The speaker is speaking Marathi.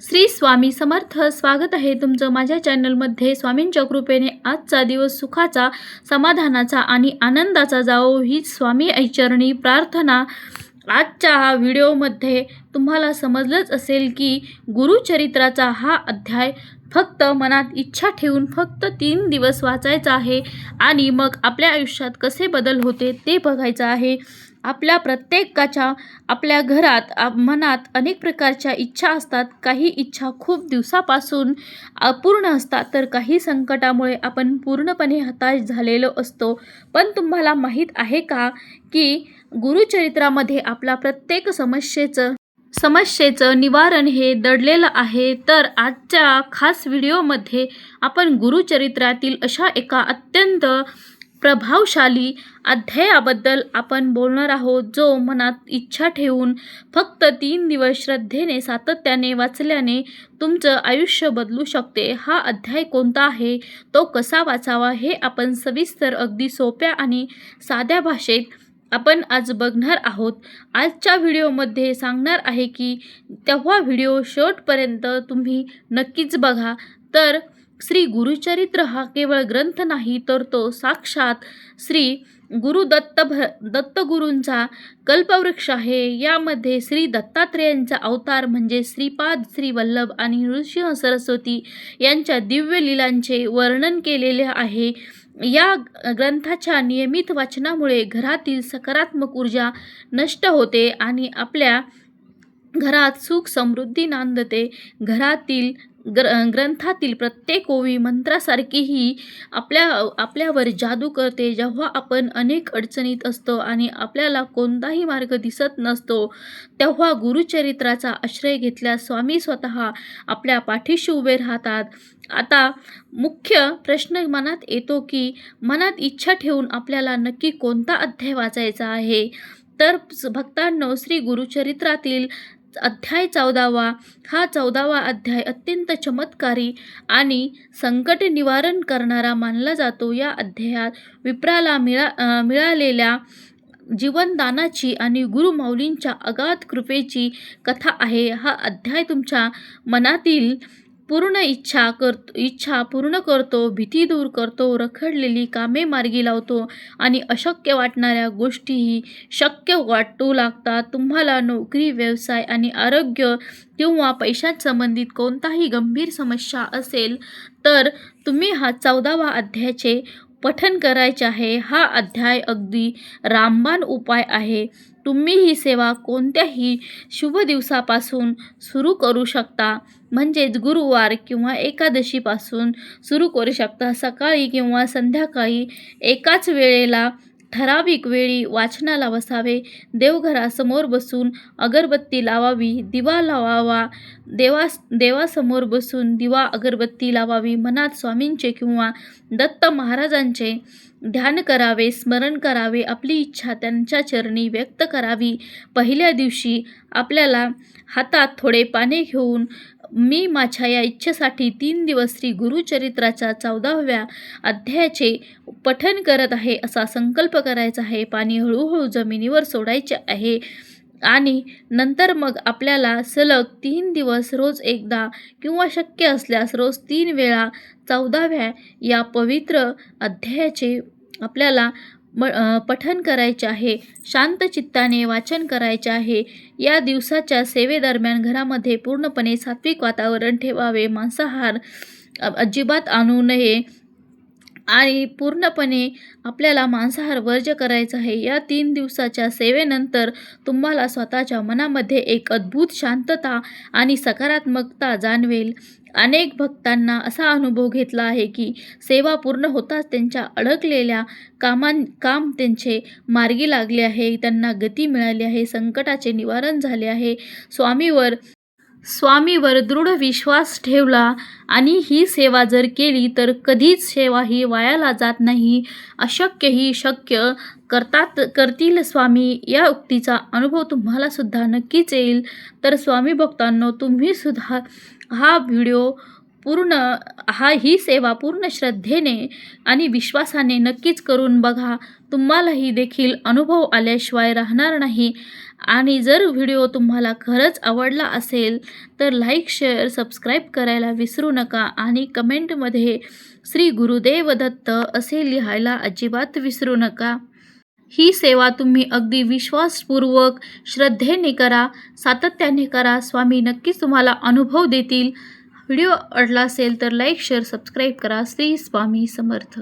श्री स्वामी समर्थ. स्वागत आहे तुमचं माझ्या चॅनलमध्ये. स्वामींच्या कृपेने आजचा दिवस सुखाचा, समाधानाचा आणि आनंदाचा जावो हीच स्वामी ऐचरणी प्रार्थना. आजच्या हा व्हिडिओमध्ये तुम्हाला समजलंच असेल की गुरुचरित्राचा हा अध्याय फक्त मनात इच्छा ठेवून फक्त 3 दिवस वाचायचा आहे आणि मग आपल्या आयुष्यात कसे बदल होते ते बघायचं आहे. आपल्या प्रत्येकाच्या आपल्या घरात मनात अनेक प्रकारच्या इच्छा असतात. काही इच्छा खूप दिवसापासून अपूर्ण असतात, तर काही संकटामुळे आपण पूर्णपणे हताश झालेलो असतो. पण तुम्हाला माहीत आहे का की गुरुचरित्रामध्ये आपला प्रत्येक समस्येचं निवारण हे दडलेलं आहे. तर आजच्या खास व्हिडिओमध्ये आपण गुरुचरित्रातील अशा एका अत्यंत प्रभावशाली अध्यायाबद्दल आपण बोलणार आहोत, जो मनात इच्छा ठेवून फक्त 3 दिवस श्रद्धेने सातत्याने वाचल्याने तुमचं आयुष्य बदलू शकते. हा अध्याय कोणता आहे, तो कसा वाचावा हे आपण सविस्तर अगदी सोप्या आणि साध्या भाषेत आपण आज बघणार आहोत. आजच्या व्हिडिओमध्ये सांगणार आहे की तेव्हा व्हिडिओ शेवटपर्यंत तुम्ही नक्कीच बघा. तर श्री गुरुचरित्र हा केवळ ग्रंथ नाही, तर तो साक्षात श्री दत्तगुरूंचा कल्पवृक्ष आहे. यामध्ये श्री दत्तात्रेयांचा अवतार म्हणजे श्रीपाद, श्री वल्लभ आणि नृसिंह सरस्वती यांच्या दिव्य लीलांचे वर्णन केलेले आहे. या ग्रंथाच्या नियमित वाचनामुळे घरातील सकारात्मक ऊर्जा नष्ट होते आणि आपल्या घरात सुख समृद्धी नांदते. ग्रंथातील प्रत्येक ओवी मंत्रासारखीही आपल्यावर जादू करते. जेव्हा आपण अनेक अडचणीत असतो आणि आपल्याला कोणताही मार्ग दिसत नसतो, तेव्हा गुरुचरित्राचा आश्रय घेतल्यास स्वामी स्वतः आपल्या पाठीशी उभे राहतात. आता मुख्य प्रश्न मनात येतो की मनात इच्छा ठेवून आपल्याला नक्की कोणता अध्याय वाचायचा आहे. तर भक्तांनो, श्री गुरुचरित्रातील अध्याय 14वा, हा 14वा अध्याय अत्यंत चमत्कारी आणि संकट निवारण करणारा मानला जातो. या अध्यायात विप्राला मिळालेल्या जीवनदानाची आणि गुरुमाऊलींच्या अगाध कृपेची कथा आहे. हा अध्याय तुमच्या मनातील इच्छा पूर्ण करतो, भीती दूर करतो, रखडलेली कामे मार्गी लावतो आणि अशक्य वाटणाऱ्या गोष्टीही शक्य वाटू लागतात. तुम्हाला नोकरी, व्यवसाय आणि आरोग्य किंवा पैशांसंबंधित कोणताही गंभीर समस्या असेल, तर तुम्ही हा 14वा अध्यायाचे पठण करायचे आहे. हा अध्याय अगदी रामबाण उपाय आहे. तुम्ही ही सेवा कोणत्याही शुभ दिवसापासून सुरू करू शकता, म्हणजेच गुरुवार किंवा एकादशीपासून सुरू करू शकता. सकाळी किंवा संध्याकाळी एकाच वेळेला ठराविक वेळी वाचनाला बसावे. देवघरासमोर बसून अगरबत्ती लावावी, दिवा लावावा. देवासमोर बसून दिवा अगरबत्ती लावावी. मनात स्वामींचे किंवा दत्त महाराजांचे ध्यान करावे, स्मरण करावे. आपली इच्छा त्यांच्या चरणी व्यक्त करावी. पहिल्या दिवशी आपल्याला हातात थोडे पाने घेऊन मी माझ्या या इच्छेसाठी 3 दिवस श्री गुरुचरित्राच्या 14व्या अध्यायाचे पठण करत आहे असा संकल्प करायचा आहे. पाणी हळूहळू जमिनीवर सोडायचे आहे आणि नंतर मग आपल्याला सलग 3 दिवस रोज एकदा किंवा शक्य असल्यास रोज 3 वेळा 14व्या या पवित्र अध्यायाचे आपल्याला पठण करायचे आहे. शांत चित्ताने वाचन करायचे आहे. या दिवसाच्या सेवेदरम्यान घरामध्ये पूर्णपणे सात्विक वातावरण ठेवावे. मांसाहार अजिबात आणू नये आणि पूर्णपणे आपल्याला मांसाहार वर्ज्य करायचा आहे. या 3 दिवसाच्या सेवेनंतर तुम्हाला स्वतःच्या मनामध्ये एक अद्भुत शांतता आणि सकारात्मकता जाणवेल. अनेक भक्तांना असा अनुभव घेतला आहे की सेवा पूर्ण होताच त्यांच्या अडकलेल्या काम त्यांचे मार्गी लागले आहे, त्यांना गती मिळाली आहे, संकटाचे निवारण झाले आहे. स्वामीवर दृढ विश्वास ठेवला आणि ही सेवा जर केली तर कधीच सेवा ही वायाला जात नाही. अशक्य ही शक्य करतील स्वामी, या उक्तीचा अनुभव तुम्हाला सुद्धा नक्कीच येईल. तर स्वामी भक्तांनो, तुम्ही सुद्धा हा व्हिडिओ ही सेवा पूर्ण श्रद्धेने आणि विश्वासाने नक्कीच करून बघा. तुम्हालाही देखील अनुभव आल्याशिवाय राहणार नाही. आणि जर व्हिडिओ तुम्हाला खरंच आवडला असेल तर लाईक, शेअर, सबस्क्राईब करायला विसरू नका आणि कमेंटमध्ये श्री गुरुदेव दत्त असे लिहायला अजिबात विसरू नका. ही सेवा तुम्ही अगदी विश्वासपूर्वक श्रद्धेने करा, सातत्याने करा. स्वामी नक्कीच तुम्हाला अनुभव देतील. व्हिडिओ आवडला असेल तर लाईक, शेअर, सबस्क्राईब करा. श्री स्वामी समर्थ.